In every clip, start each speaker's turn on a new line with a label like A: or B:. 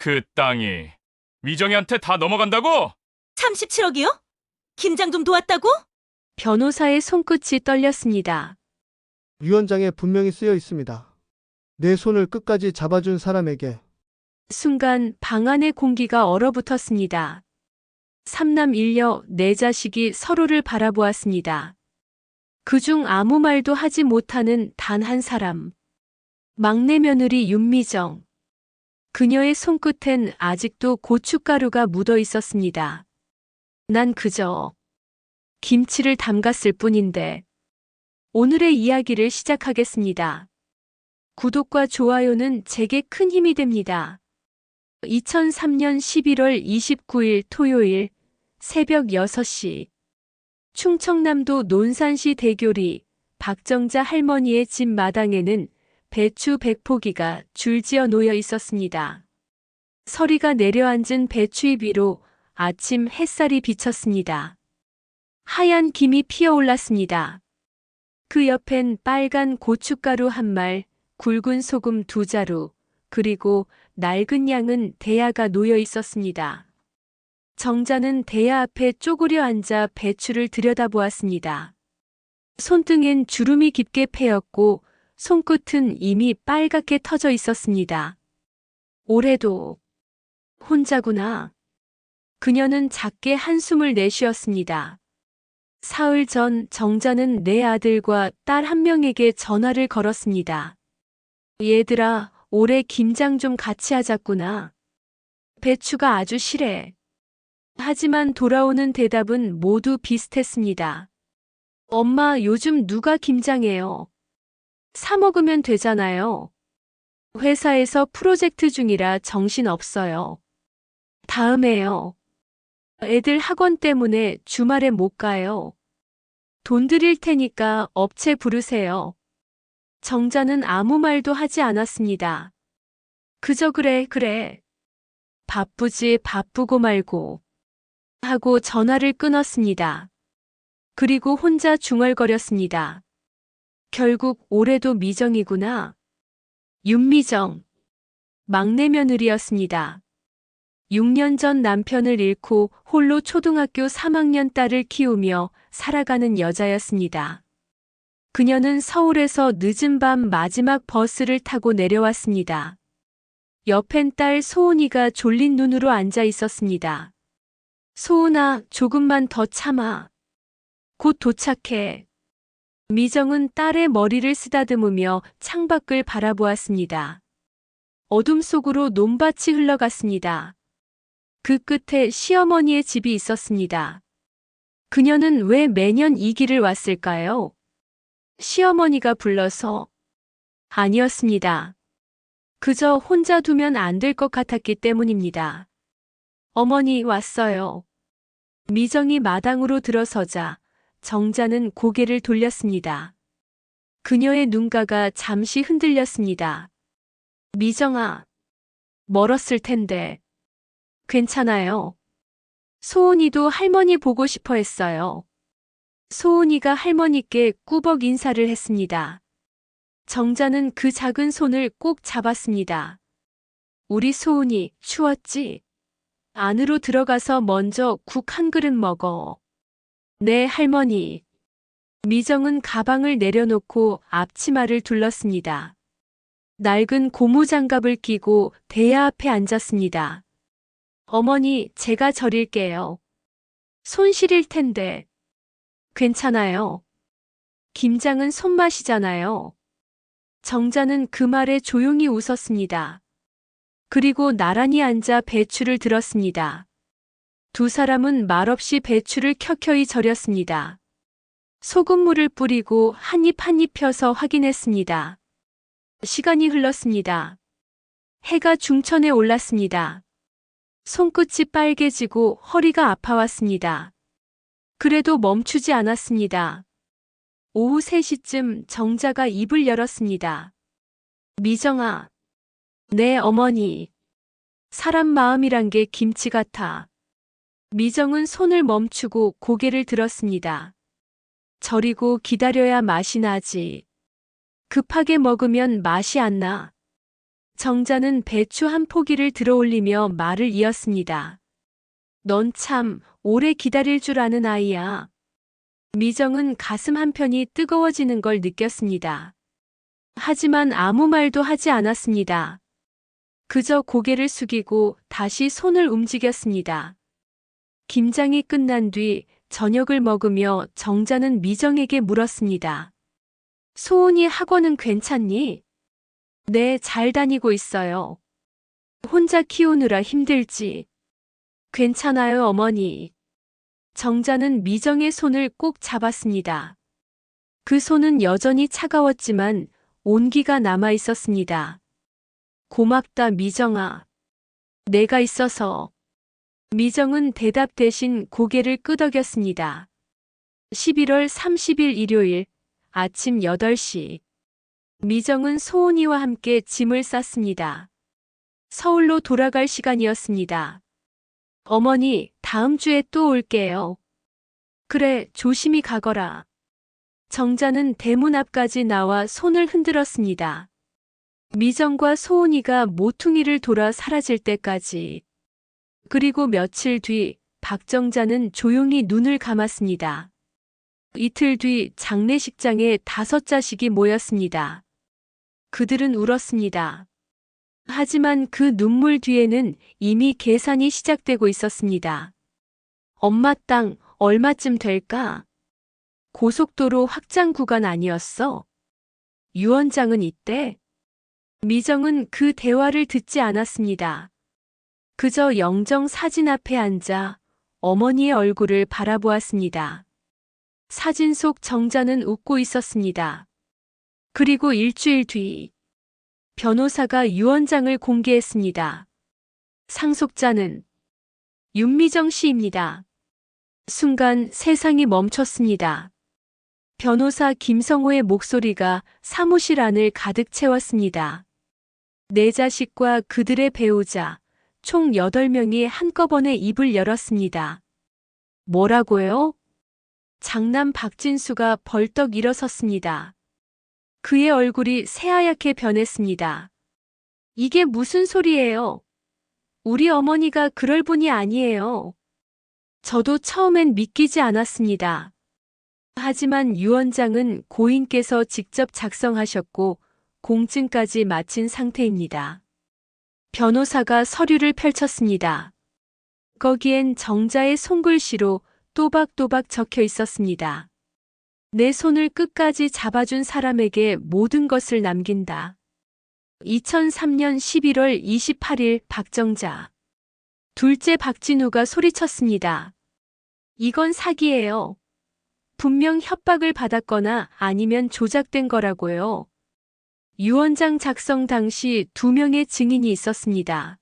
A: 그 땅이 미정이한테 다 넘어간다고?
B: 37억이요? 김장 좀 도왔다고?
C: 변호사의 손끝이 떨렸습니다.
D: 유언장에 분명히 쓰여 있습니다. 내 손을 끝까지 잡아준 사람에게.
C: 순간 방 안의 공기가 얼어붙었습니다. 삼남 일녀 네 자식이 서로를 바라보았습니다. 그중 아무 말도 하지 못하는 단 한 사람. 막내 며느리 윤미정. 그녀의 손끝엔 아직도 고춧가루가 묻어 있었습니다. 난 그저 김치를 담갔을 뿐인데. 오늘의 이야기를 시작하겠습니다. 구독과 좋아요는 제게 큰 힘이 됩니다. 2003년 11월 29일 토요일 새벽 6시 충청남도 논산시 대교리 박정자 할머니의 집 마당에는 배추 100포기가 줄지어 놓여 있었습니다. 서리가 내려앉은 배추잎 위로 아침 햇살이 비쳤습니다. 하얀 김이 피어올랐습니다. 그 옆엔 빨간 고춧가루 한 말, 굵은 소금 2자루, 그리고 낡은 양은 대야가 놓여 있었습니다. 정자는 대야 앞에 쪼그려 앉아 배추를 들여다보았습니다. 손등엔 주름이 깊게 패였고 손끝은 이미 빨갛게 터져 있었습니다. 올해도 혼자구나. 그녀는 작게 한숨을 내쉬었습니다. 사흘 전 정자는 내 아들과 딸 한 명에게 전화를 걸었습니다. 얘들아, 올해 김장 좀 같이 하자꾸나. 배추가 아주 실해. 하지만 돌아오는 대답은 모두 비슷했습니다. 엄마, 요즘 누가 김장해요? 사 먹으면 되잖아요. 회사에서 프로젝트 중이라 정신 없어요. 다음에요. 애들 학원 때문에 주말에 못 가요. 돈 드릴 테니까 업체 부르세요. 정자는 아무 말도 하지 않았습니다. 그저 그래. 바쁘지 바쁘고 말고 하고 전화를 끊었습니다. 그리고 혼자 중얼거렸습니다. 결국 올해도 미정이구나. 윤미정. 막내 며느리였습니다. 6년 전 남편을 잃고 홀로 초등학교 3학년 딸을 키우며 살아가는 여자였습니다. 그녀는 서울에서 늦은 밤 마지막 버스를 타고 내려왔습니다. 옆엔 딸 소은이가 졸린 눈으로 앉아 있었습니다. 소은아, 조금만 더 참아. 곧 도착해. 미정은 딸의 머리를 쓰다듬으며 창밖을 바라보았습니다. 어둠 속으로 논밭이 흘러갔습니다. 그 끝에 시어머니의 집이 있었습니다. 그녀는 왜 매년 이 길을 왔을까요? 시어머니가 불러서 아니었습니다. 그저 혼자 두면 안 될 것 같았기 때문입니다. 어머니 왔어요. 미정이 마당으로 들어서자 정자는 고개를 돌렸습니다. 그녀의 눈가가 잠시 흔들렸습니다. 미정아, 멀었을 텐데. 괜찮아요. 소은이도 할머니 보고 싶어 했어요. 소은이가 할머니께 꾸벅 인사를 했습니다. 정자는 그 작은 손을 꼭 잡았습니다. 우리 소은이 추웠지? 안으로 들어가서 먼저 국 한 그릇 먹어. 네, 할머니. 미정은 가방을 내려놓고 앞치마를 둘렀습니다. 낡은 고무장갑을 끼고 대야 앞에 앉았습니다. 어머니, 제가 절일게요. 손 시릴 텐데. 괜찮아요. 김장은 손맛이잖아요. 정자는 그 말에 조용히 웃었습니다. 그리고 나란히 앉아 배추를 들었습니다. 두 사람은 말없이 배추를 켜켜이 절였습니다. 소금물을 뿌리고 한 입 한 입 펴서 확인했습니다. 시간이 흘렀습니다. 해가 중천에 올랐습니다. 손끝이 빨개지고 허리가 아파왔습니다. 그래도 멈추지 않았습니다. 오후 3시쯤 정자가 입을 열었습니다. 미정아. 네, 어머니. 사람 마음이란 게 김치 같아. 미정은 손을 멈추고 고개를 들었습니다. 절이고 기다려야 맛이 나지. 급하게 먹으면 맛이 안 나. 정자는 배추 한 포기를 들어올리며 말을 이었습니다. 넌 참 오래 기다릴 줄 아는 아이야. 미정은 가슴 한편이 뜨거워지는 걸 느꼈습니다. 하지만 아무 말도 하지 않았습니다. 그저 고개를 숙이고 다시 손을 움직였습니다. 김장이 끝난 뒤 저녁을 먹으며 정자는 미정에게 물었습니다. 소은이 학원은 괜찮니? 네, 잘 다니고 있어요. 혼자 키우느라 힘들지. 괜찮아요, 어머니. 정자는 미정의 손을 꼭 잡았습니다. 그 손은 여전히 차가웠지만 온기가 남아 있었습니다. 고맙다, 미정아. 내가 있어서. 미정은 대답 대신 고개를 끄덕였습니다. 11월 30일 일요일 아침 8시. 미정은 소은이와 함께 짐을 쌌습니다. 서울로 돌아갈 시간이었습니다. 어머니, 다음 주에 또 올게요. 그래, 조심히 가거라. 정자는 대문 앞까지 나와 손을 흔들었습니다. 미정과 소은이가 모퉁이를 돌아 사라질 때까지. 그리고 며칠 뒤 박정자는 조용히 눈을 감았습니다. 이틀 뒤 장례식장에 5자식이 모였습니다. 그들은 울었습니다. 하지만 그 눈물 뒤에는 이미 계산이 시작되고 있었습니다. 엄마 땅 얼마쯤 될까? 고속도로 확장 구간 아니었어? 유원장은 이때? 미정은 그 대화를 듣지 않았습니다. 그저 영정 사진 앞에 앉아 어머니의 얼굴을 바라보았습니다. 사진 속 정자는 웃고 있었습니다. 그리고 일주일 뒤 변호사가 유언장을 공개했습니다. 상속자는 윤미정 씨입니다. 순간 세상이 멈췄습니다. 변호사 김성호의 목소리가 사무실 안을 가득 채웠습니다. 네 자식과 그들의 배우자, 총 8명이 한꺼번에 입을 열었습니다. 뭐라고요? 장남 박진수가 벌떡 일어섰습니다. 그의 얼굴이 새하얗게 변했습니다. 이게 무슨 소리예요? 우리 어머니가 그럴 분이 아니에요. 저도 처음엔 믿기지 않았습니다. 하지만 유언장은 고인께서 직접 작성하셨고 공증까지 마친 상태입니다. 변호사가 서류를 펼쳤습니다. 거기엔 정자의 손글씨로 또박또박 적혀 있었습니다. 내 손을 끝까지 잡아준 사람에게 모든 것을 남긴다. 2003년 11월 28일 박정자. 둘째 박진우가 소리쳤습니다. 이건 사기예요. 분명 협박을 받았거나 아니면 조작된 거라고요. 유언장 작성 당시 2명의 증인이 있었습니다.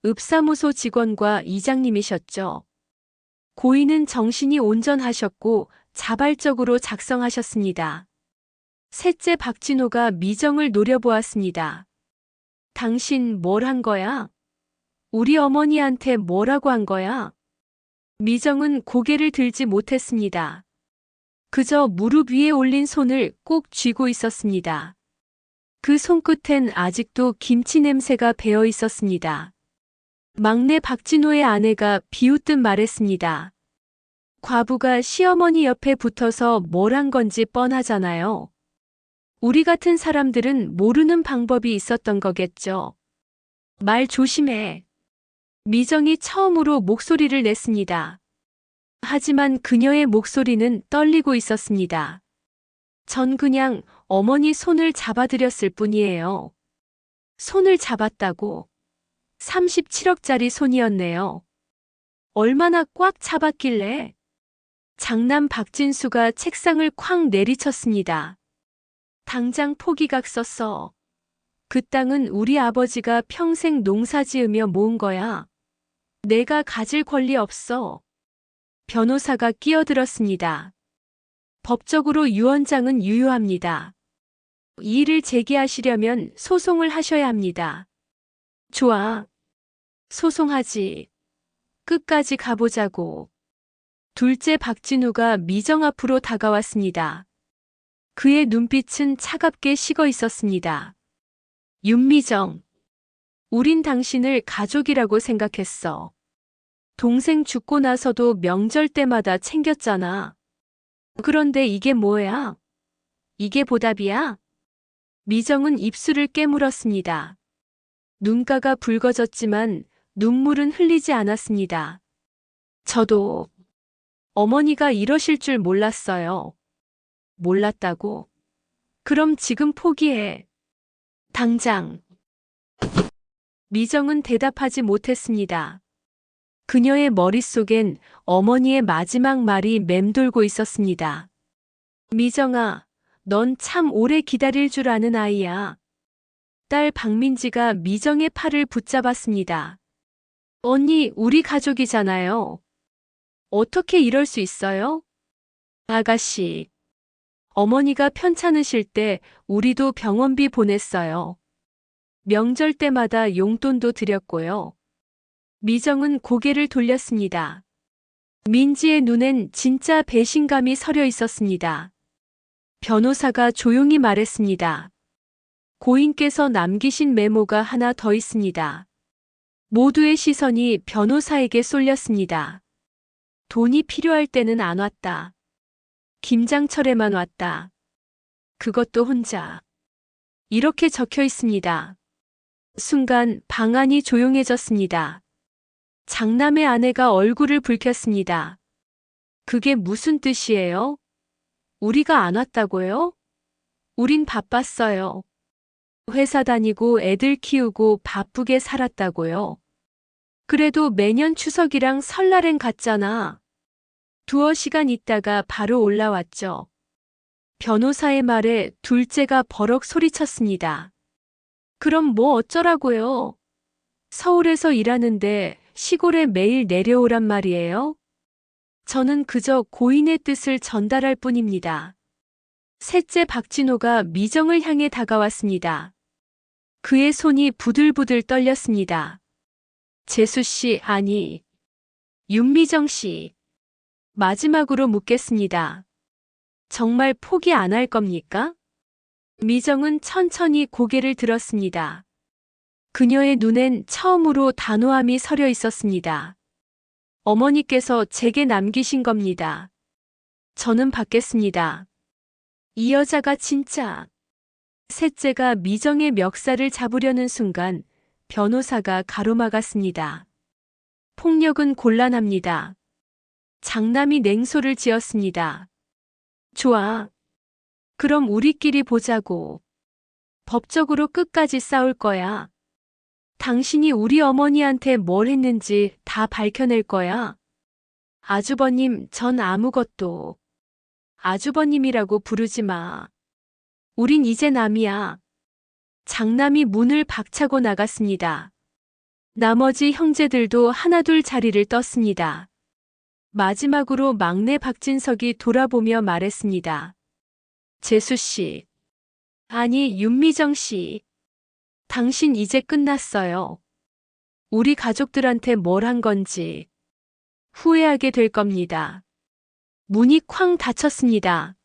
C: 읍사무소 직원과 이장님이셨죠. 고인은 정신이 온전하셨고 자발적으로 작성하셨습니다. 셋째 박진호가 미정을 노려보았습니다. 당신 뭘 한 거야? 우리 어머니한테 뭐라고 한 거야? 미정은 고개를 들지 못했습니다. 그저 무릎 위에 올린 손을 꼭 쥐고 있었습니다. 그 손끝엔 아직도 김치 냄새가 배어 있었습니다. 막내 박진호의 아내가 비웃듯 말했습니다. 과부가 시어머니 옆에 붙어서 뭘 한 건지 뻔하잖아요. 우리 같은 사람들은 모르는 방법이 있었던 거겠죠. 말 조심해. 미정이 처음으로 목소리를 냈습니다. 하지만 그녀의 목소리는 떨리고 있었습니다. 전 그냥 어머니 손을 잡아드렸을 뿐이에요. 손을 잡았다고. 37억짜리 손이었네요. 얼마나 꽉 잡았길래. 장남 박진수가 책상을 쾅 내리쳤습니다. 당장 포기각 썼어. 그 땅은 우리 아버지가 평생 농사 지으며 모은 거야. 내가 가질 권리 없어. 변호사가 끼어들었습니다. 법적으로 유언장은 유효합니다. 이의를 제기하시려면 소송을 하셔야 합니다. 좋아. 소송하지. 끝까지 가보자고. 둘째 박진우가 미정 앞으로 다가왔습니다. 그의 눈빛은 차갑게 식어 있었습니다. 윤미정, 우린 당신을 가족이라고 생각했어. 동생 죽고 나서도 명절 때마다 챙겼잖아. 그런데 이게 뭐야? 이게 보답이야? 미정은 입술을 깨물었습니다. 눈가가 붉어졌지만 눈물은 흘리지 않았습니다. 저도 어머니가 이러실 줄 몰랐어요. 몰랐다고? 그럼 지금 포기해. 당장. 미정은 대답하지 못했습니다. 그녀의 머릿속엔 어머니의 마지막 말이 맴돌고 있었습니다. 미정아, 넌 참 오래 기다릴 줄 아는 아이야. 딸 박민지가 미정의 팔을 붙잡았습니다. 언니, 우리 가족이잖아요. 어떻게 이럴 수 있어요? 아가씨. 어머니가 편찮으실 때 우리도 병원비 보냈어요. 명절 때마다 용돈도 드렸고요. 미정은 고개를 돌렸습니다. 민지의 눈엔 진짜 배신감이 서려 있었습니다. 변호사가 조용히 말했습니다. 고인께서 남기신 메모가 하나 더 있습니다. 모두의 시선이 변호사에게 쏠렸습니다. 돈이 필요할 때는 안 왔다. 김장철에만 왔다. 그것도 혼자. 이렇게 적혀 있습니다. 순간 방안이 조용해졌습니다. 장남의 아내가 얼굴을 붉혔습니다. 그게 무슨 뜻이에요? 우리가 안 왔다고요? 우린 바빴어요. 회사 다니고 애들 키우고 바쁘게 살았다고요. 그래도 매년 추석이랑 설날엔 갔잖아. 두어 시간 있다가 바로 올라왔죠. 변호사의 말에 둘째가 버럭 소리쳤습니다. 그럼 뭐 어쩌라고요? 서울에서 일하는데 시골에 매일 내려오란 말이에요? 저는 그저 고인의 뜻을 전달할 뿐입니다. 셋째 박진호가 미정을 향해 다가왔습니다. 그의 손이 부들부들 떨렸습니다. 재수 씨, 아니, 윤미정 씨. 마지막으로 묻겠습니다. 정말 포기 안 할 겁니까? 미정은 천천히 고개를 들었습니다. 그녀의 눈엔 처음으로 단호함이 서려 있었습니다. 어머니께서 제게 남기신 겁니다. 저는 받겠습니다. 이 여자가 진짜. 셋째가 미정의 멱살을 잡으려는 순간 변호사가 가로막았습니다. 폭력은 곤란합니다. 장남이 냉소를 지었습니다. 좋아. 그럼 우리끼리 보자고. 법적으로 끝까지 싸울 거야. 당신이 우리 어머니한테 뭘 했는지 다 밝혀낼 거야. 아주버님, 전 아무것도. 아주버님이라고 부르지 마. 우린 이제 남이야. 장남이 문을 박차고 나갔습니다. 나머지 형제들도 하나둘 자리를 떴습니다. 마지막으로 막내 박진석이 돌아보며 말했습니다. 재수 씨. 아니, 윤미정 씨. 당신 이제 끝났어요. 우리 가족들한테 뭘 한 건지 후회하게 될 겁니다. 문이 쾅 닫혔습니다.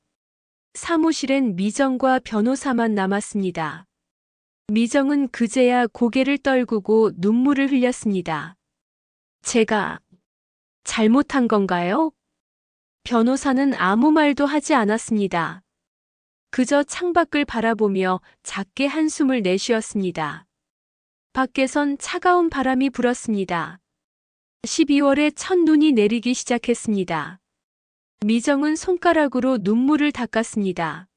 C: 사무실엔 미정과 변호사만 남았습니다. 미정은 그제야 고개를 떨구고 눈물을 흘렸습니다. 제가 잘못한 건가요? 변호사는 아무 말도 하지 않았습니다. 그저 창밖을 바라보며 작게 한숨을 내쉬었습니다. 밖에선 차가운 바람이 불었습니다. 12월에 첫눈이 내리기 시작했습니다. 미정은 손가락으로 눈물을 닦았습니다.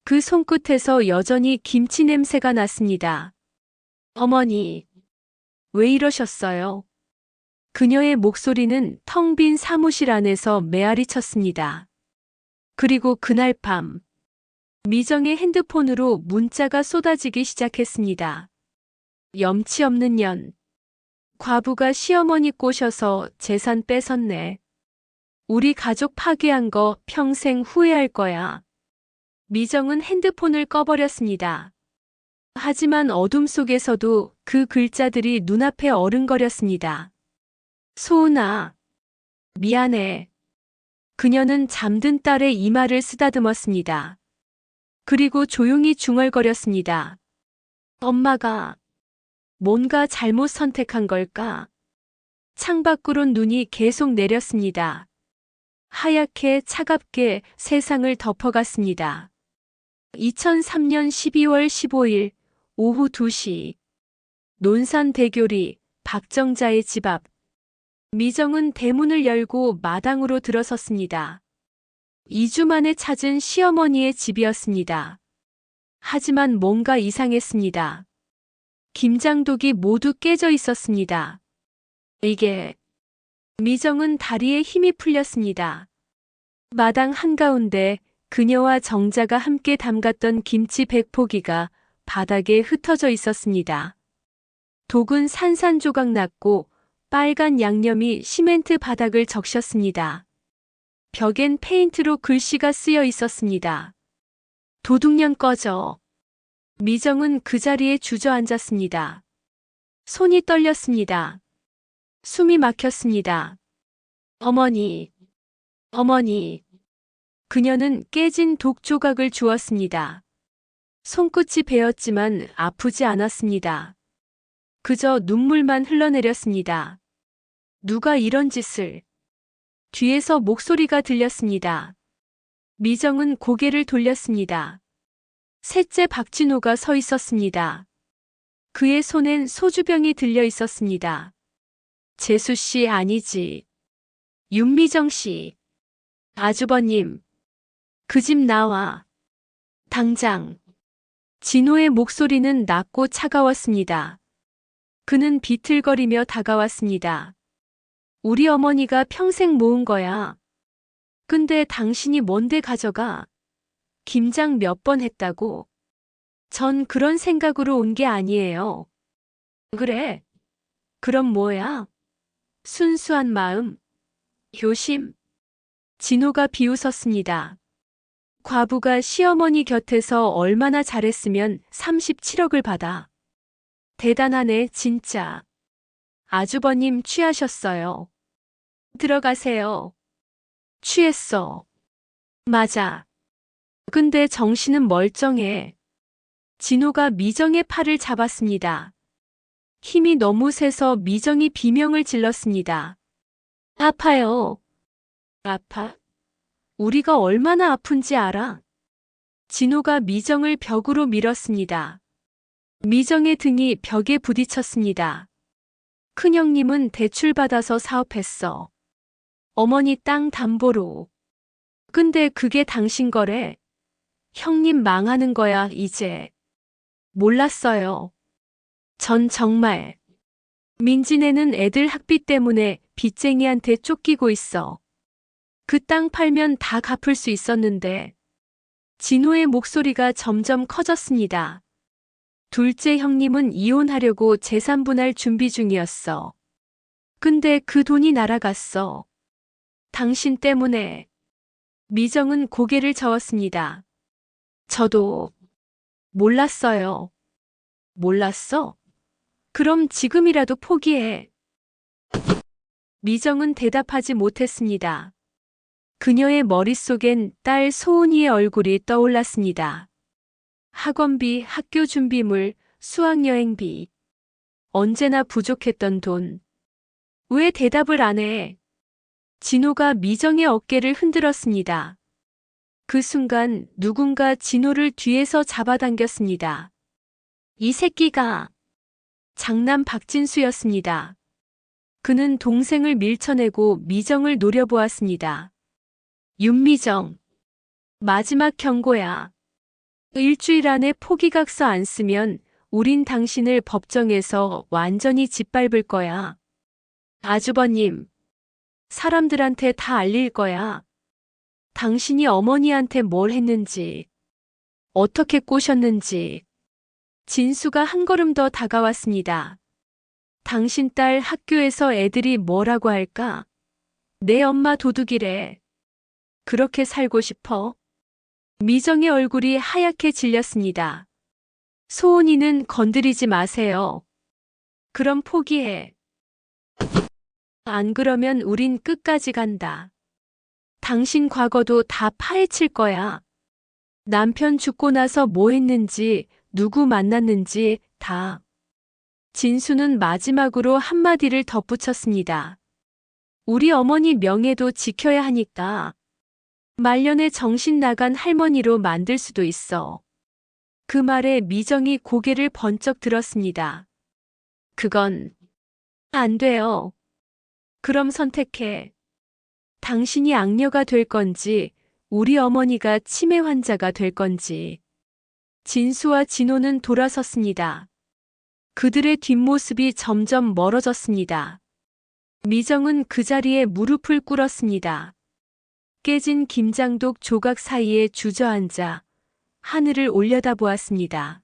C: 그 손끝에서 여전히 김치 냄새가 났습니다. 어머니, 왜 이러셨어요? 그녀의 목소리는 텅 빈 사무실 안에서 메아리 쳤습니다. 그리고 그날 밤, 미정의 핸드폰으로 문자가 쏟아지기 시작했습니다. 염치 없는 년. 과부가 시어머니 꼬셔서 재산 뺏었네. 우리 가족 파괴한 거 평생 후회할 거야. 미정은 핸드폰을 꺼버렸습니다. 하지만 어둠 속에서도 그 글자들이 눈앞에 어른거렸습니다. 소은아, 미안해. 그녀는 잠든 딸의 이마를 쓰다듬었습니다. 그리고 조용히 중얼거렸습니다. 엄마가 뭔가 잘못 선택한 걸까? 창밖으로 눈이 계속 내렸습니다. 하얗게 차갑게 세상을 덮어갔습니다. 2003년 12월 15일 오후 2시 논산 대교리 박정자의 집 앞. 미정은 대문을 열고 마당으로 들어섰습니다. 2주 만에 찾은 시어머니의 집이었습니다. 하지만 뭔가 이상했습니다. 김장독이 모두 깨져 있었습니다. 이게... 미정은 다리에 힘이 풀렸습니다. 마당 한가운데 그녀와 정자가 함께 담갔던 김치 100포기가 바닥에 흩어져 있었습니다. 독은 산산조각 났고 빨간 양념이 시멘트 바닥을 적셨습니다. 벽엔 페인트로 글씨가 쓰여 있었습니다. 도둑년 꺼져. 미정은 그 자리에 주저앉았습니다. 손이 떨렸습니다. 숨이 막혔습니다. 어머니, 어머니. 그녀는 깨진 독 조각을 주었습니다. 손끝이 베었지만 아프지 않았습니다. 그저 눈물만 흘러내렸습니다. 누가 이런 짓을... 뒤에서 목소리가 들렸습니다. 미정은 고개를 돌렸습니다. 셋째 박진호가 서 있었습니다. 그의 손엔 소주병이 들려 있었습니다. 재수 씨 아니지. 윤미정 씨. 아주버님. 그 집 나와. 당장. 진호의 목소리는 낮고 차가웠습니다. 그는 비틀거리며 다가왔습니다. 우리 어머니가 평생 모은 거야. 근데 당신이 뭔데 가져가? 김장 몇 번 했다고? 전 그런 생각으로 온 게 아니에요. 그래? 그럼 뭐야? 순수한 마음, 효심. 진호가 비웃었습니다. 과부가 시어머니 곁에서 얼마나 잘했으면 37억을 받아. 대단하네, 진짜. 아주버님 취하셨어요. 들어가세요. 취했어. 맞아. 근데 정신은 멀쩡해. 진호가 미정의 팔을 잡았습니다. 힘이 너무 세서 미정이 비명을 질렀습니다. 아파요. 아파? 우리가 얼마나 아픈지 알아? 진호가 미정을 벽으로 밀었습니다. 미정의 등이 벽에 부딪혔습니다. 큰형님은 대출받아서 사업했어. 어머니 땅 담보로. 근데 그게 당신 거래. 형님 망하는 거야, 이제. 몰랐어요. 전 정말. 민진애는 애들 학비 때문에 빚쟁이한테 쫓기고 있어. 그 땅 팔면 다 갚을 수 있었는데. 진호의 목소리가 점점 커졌습니다. 둘째 형님은 이혼하려고 재산 분할 준비 중이었어. 근데 그 돈이 날아갔어. 당신 때문에. 미정은 고개를 저었습니다. 저도 몰랐어요. 몰랐어? 그럼 지금이라도 포기해. 미정은 대답하지 못했습니다. 그녀의 머릿속엔 딸 소은이의 얼굴이 떠올랐습니다. 학원비, 학교 준비물, 수학여행비. 언제나 부족했던 돈. 왜 대답을 안 해? 진호가 미정의 어깨를 흔들었습니다. 그 순간 누군가 진호를 뒤에서 잡아당겼습니다. 이 새끼가. 장남 박진수였습니다. 그는 동생을 밀쳐내고 미정을 노려보았습니다. 윤미정. 마지막 경고야. 일주일 안에 포기각서 안 쓰면 우린 당신을 법정에서 완전히 짓밟을 거야. 아주버님. 사람들한테 다 알릴 거야. 당신이 어머니한테 뭘 했는지, 어떻게 꼬셨는지. 진수가 한 걸음 더 다가왔습니다. 당신 딸 학교에서 애들이 뭐라고 할까? 내 엄마 도둑이래. 그렇게 살고 싶어? 미정의 얼굴이 하얗게 질렸습니다. 소은이는 건드리지 마세요. 그럼 포기해. 안 그러면 우린 끝까지 간다. 당신 과거도 다 파헤칠 거야. 남편 죽고 나서 뭐 했는지, 누구 만났는지 다. 진수는 마지막으로 한마디를 덧붙였습니다. 우리 어머니 명예도 지켜야 하니까. 말년에 정신 나간 할머니로 만들 수도 있어. 그 말에 미정이 고개를 번쩍 들었습니다. 그건 안 돼요. 그럼 선택해. 당신이 악녀가 될 건지, 우리 어머니가 치매 환자가 될 건지. 진수와 진호는 돌아섰습니다. 그들의 뒷모습이 점점 멀어졌습니다. 미정은 그 자리에 무릎을 꿇었습니다. 깨진 김장독 조각 사이에 주저앉아 하늘을 올려다보았습니다.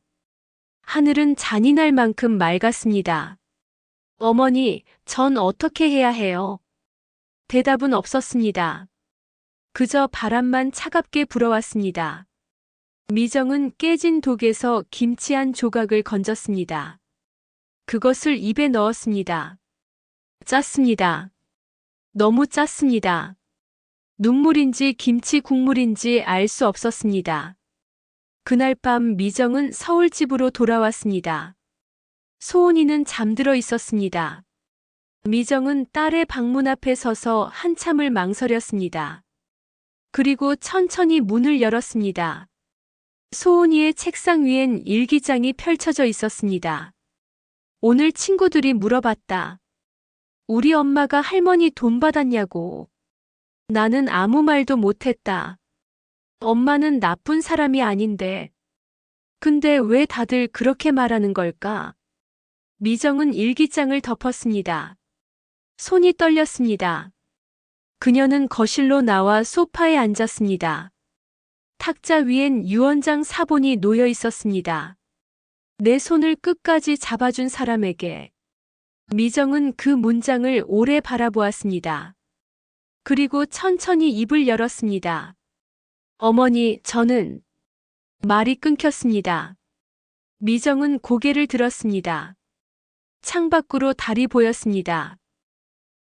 C: 하늘은 잔인할 만큼 맑았습니다. 어머니, 전 어떻게 해야 해요? 대답은 없었습니다. 그저 바람만 차갑게 불어왔습니다. 미정은 깨진 독에서 김치 한 조각을 건졌습니다. 그것을 입에 넣었습니다. 짰습니다. 너무 짰습니다. 눈물인지 김치 국물인지 알 수 없었습니다. 그날 밤 미정은 서울집으로 돌아왔습니다. 소은이는 잠들어 있었습니다. 미정은 딸의 방문 앞에 서서 한참을 망설였습니다. 그리고 천천히 문을 열었습니다. 소은이의 책상 위엔 일기장이 펼쳐져 있었습니다. 오늘 친구들이 물어봤다. 우리 엄마가 할머니 돈 받았냐고. 나는 아무 말도 못했다. 엄마는 나쁜 사람이 아닌데. 근데 왜 다들 그렇게 말하는 걸까? 미정은 일기장을 덮었습니다. 손이 떨렸습니다. 그녀는 거실로 나와 소파에 앉았습니다. 탁자 위엔 유언장 사본이 놓여 있었습니다. 내 손을 끝까지 잡아준 사람에게. 미정은 그 문장을 오래 바라보았습니다. 그리고 천천히 입을 열었습니다. 어머니, 저는... 말이 끊겼습니다. 미정은 고개를 들었습니다. 창밖으로 달이 보였습니다.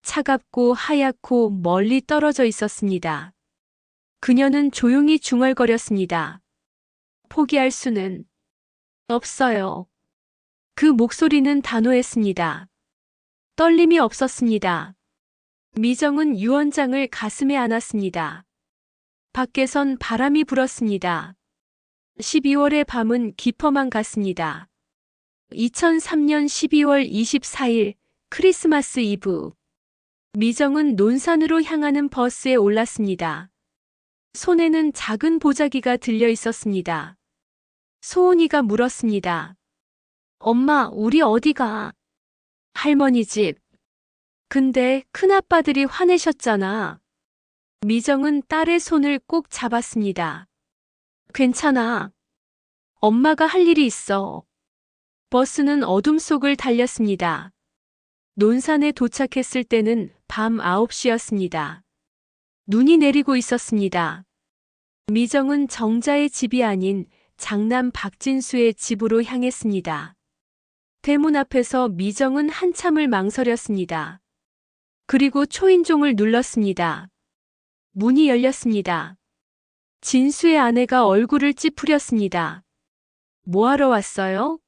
C: 차갑고 하얗고 멀리 떨어져 있었습니다. 그녀는 조용히 중얼거렸습니다. 포기할 수는 없어요. 그 목소리는 단호했습니다. 떨림이 없었습니다. 미정은 유언장을 가슴에 안았습니다. 밖에선 바람이 불었습니다. 12월의 밤은 깊어만 갔습니다. 2003년 12월 24일 크리스마스 이브. 미정은 논산으로 향하는 버스에 올랐습니다. 손에는 작은 보자기가 들려 있었습니다. 소은이가 물었습니다. 엄마, 우리 어디 가? 할머니 집. 근데 큰아빠들이 화내셨잖아. 미정은 딸의 손을 꼭 잡았습니다. 괜찮아. 엄마가 할 일이 있어. 버스는 어둠 속을 달렸습니다. 논산에 도착했을 때는 밤 9시였습니다. 눈이 내리고 있었습니다. 미정은 정자의 집이 아닌 장남 박진수의 집으로 향했습니다. 대문 앞에서 미정은 한참을 망설였습니다. 그리고 초인종을 눌렀습니다. 문이 열렸습니다. 진수의 아내가 얼굴을 찌푸렸습니다. 뭐하러 왔어요?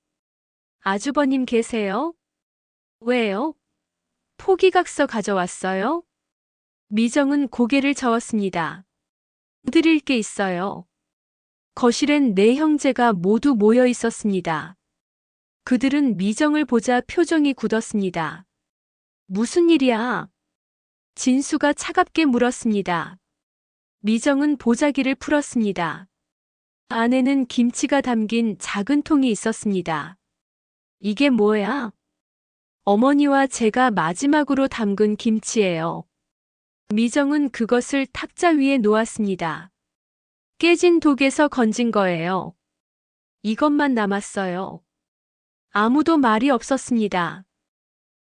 C: 아주버님 계세요? 왜요? 포기각서 가져왔어요? 미정은 고개를 저었습니다. 드릴 게 있어요. 거실엔 네 형제가 모두 모여 있었습니다. 그들은 미정을 보자 표정이 굳었습니다. 무슨 일이야? 진수가 차갑게 물었습니다. 미정은 보자기를 풀었습니다. 안에는 김치가 담긴 작은 통이 있었습니다. 이게 뭐야? 어머니와 제가 마지막으로 담근 김치예요. 미정은 그것을 탁자 위에 놓았습니다. 깨진 독에서 건진 거예요. 이것만 남았어요. 아무도 말이 없었습니다.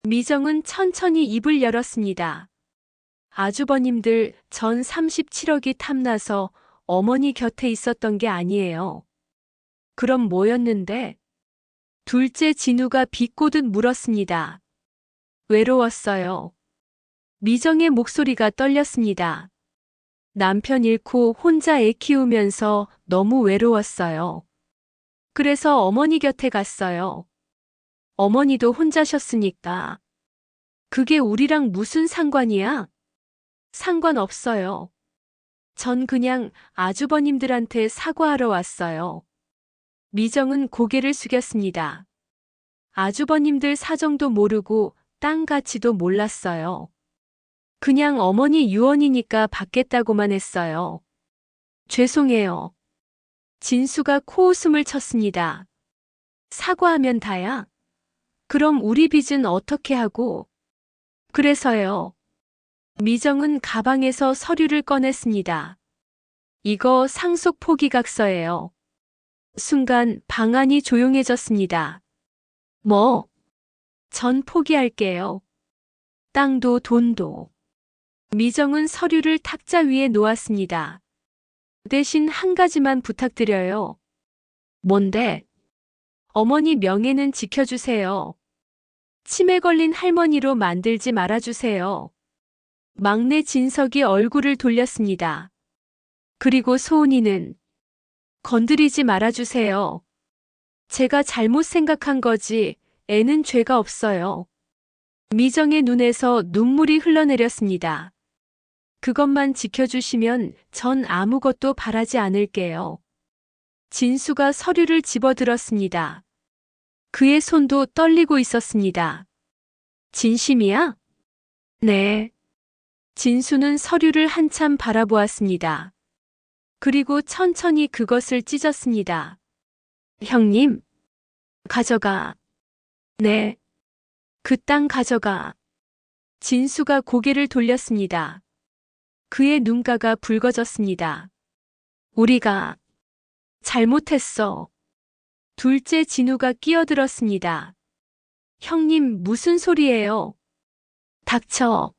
C: 미정은 천천히 입을 열었습니다. 아주버님들, 전 37억이 탐나서 어머니 곁에 있었던 게 아니에요. 그럼 뭐였는데? 둘째 진우가 비꼬듯 물었습니다. 외로웠어요. 미정의 목소리가 떨렸습니다. 남편 잃고 혼자 애 키우면서 너무 외로웠어요. 그래서 어머니 곁에 갔어요. 어머니도 혼자셨으니까. 그게 우리랑 무슨 상관이야? 상관없어요. 전 그냥 아주버님들한테 사과하러 왔어요. 미정은 고개를 숙였습니다. 아주버님들 사정도 모르고 땅 가치도 몰랐어요. 그냥 어머니 유언이니까 받겠다고만 했어요. 죄송해요. 진수가 코웃음을 쳤습니다. 사과하면 다야? 그럼 우리 빚은 어떻게 하고? 그래서요. 미정은 가방에서 서류를 꺼냈습니다. 이거 상속 포기각서예요. 순간 방 안이 조용해졌습니다. 뭐? 전 포기할게요. 땅도 돈도. 미정은 서류를 탁자 위에 놓았습니다. 대신 한 가지만 부탁드려요. 뭔데? 어머니 명예는 지켜주세요. 치매 걸린 할머니로 만들지 말아주세요. 막내 진석이 얼굴을 돌렸습니다. 그리고 소은이는 건드리지 말아주세요. 제가 잘못 생각한 거지 애는 죄가 없어요. 미정의 눈에서 눈물이 흘러내렸습니다. 그것만 지켜주시면 전 아무것도 바라지 않을게요. 진수가 서류를 집어들었습니다. 그의 손도 떨리고 있었습니다. 진심이야? 네. 진수는 서류를 한참 바라보았습니다. 그리고 천천히 그것을 찢었습니다. 형님, 가져가. 네. 그 땅 가져가. 진수가 고개를 돌렸습니다. 그의 눈가가 붉어졌습니다. 우리가 잘못했어. 둘째 진우가 끼어들었습니다. 형님, 무슨 소리예요? 닥쳐.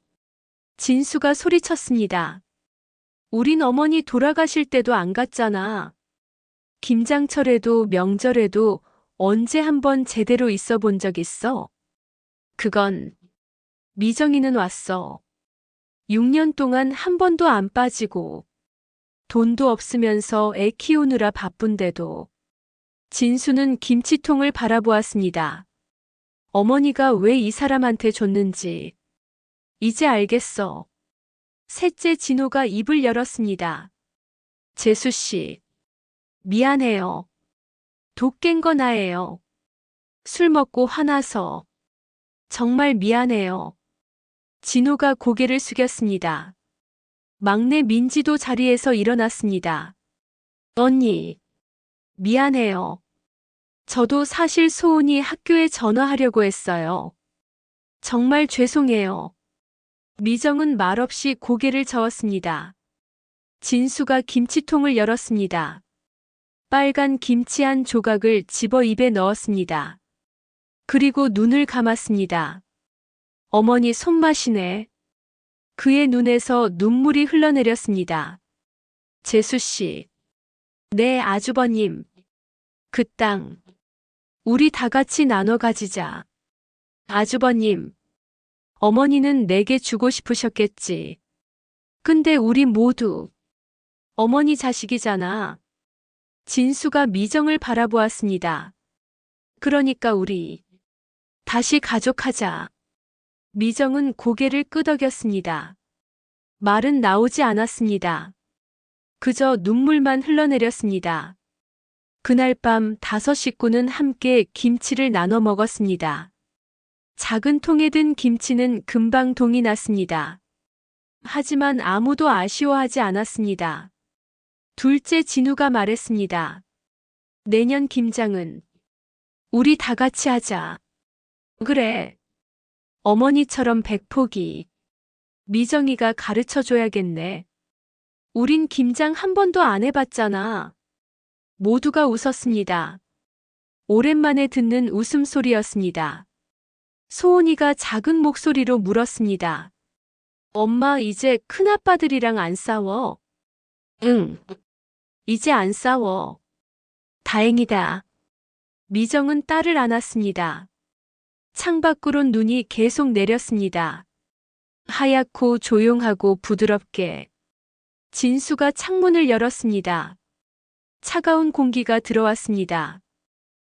C: 진수가 소리쳤습니다. 우린 어머니 돌아가실 때도 안 갔잖아. 김장철에도 명절에도 언제 한번 제대로 있어 본 적 있어? 그건 미정이는 왔어. 6년 동안 한 번도 안 빠지고 돈도 없으면서 애 키우느라 바쁜데도. 진수는 김치통을 바라보았습니다. 어머니가 왜 이 사람한테 줬는지. 이제 알겠어. 셋째 진호가 입을 열었습니다. 재수씨. 미안해요. 독 깬 거 나예요. 술 먹고 화나서. 정말 미안해요. 진호가 고개를 숙였습니다. 막내 민지도 자리에서 일어났습니다. 언니. 미안해요. 저도 사실 소은이 학교에 전화하려고 했어요. 정말 죄송해요. 미정은 말없이 고개를 저었습니다. 진수가 김치통을 열었습니다. 빨간 김치 한 조각을 집어 입에 넣었습니다. 그리고 눈을 감았습니다. 어머니 손맛이네. 그의 눈에서 눈물이 흘러내렸습니다. 재수씨. 네, 아주버님. 그 땅, 우리 다 같이 나눠 가지자. 아주버님. 어머니는 내게 주고 싶으셨겠지. 근데 우리 모두 어머니 자식이잖아. 진수가 미정을 바라보았습니다. 그러니까 우리 다시 가족하자. 미정은 고개를 끄덕였습니다. 말은 나오지 않았습니다. 그저 눈물만 흘러내렸습니다. 그날 밤 5 식구는 함께 김치를 나눠 먹었습니다. 작은 통에 든 김치는 금방 동이 났습니다. 하지만 아무도 아쉬워하지 않았습니다. 둘째 진우가 말했습니다. 내년 김장은 우리 다 같이 하자. 그래. 어머니처럼 백포기. 미정이가 가르쳐줘야겠네. 우린 김장 한 번도 안 해봤잖아. 모두가 웃었습니다. 오랜만에 듣는 웃음소리였습니다. 소은이가 작은 목소리로 물었습니다. 엄마, 이제 큰아빠들이랑 안 싸워? 응. 이제 안 싸워. 다행이다. 미정은 딸을 안았습니다. 창밖으론 눈이 계속 내렸습니다. 하얗고 조용하고 부드럽게. 진수가 창문을 열었습니다. 차가운 공기가 들어왔습니다.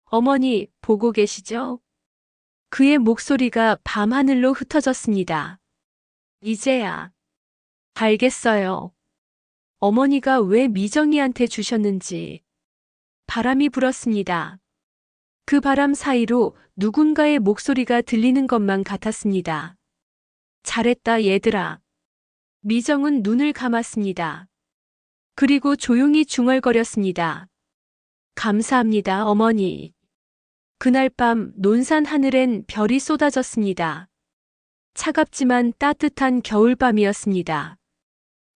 C: 어머니, 보고 계시죠? 그의 목소리가 밤하늘로 흩어졌습니다. 이제야 알겠어요. 어머니가 왜 미정이한테 주셨는지. 바람이 불었습니다. 그 바람 사이로 누군가의 목소리가 들리는 것만 같았습니다. 잘했다, 얘들아. 미정은 눈을 감았습니다. 그리고 조용히 중얼거렸습니다. 감사합니다, 어머니. 그날 밤 논산 하늘엔 별이 쏟아졌습니다. 차갑지만 따뜻한 겨울밤이었습니다.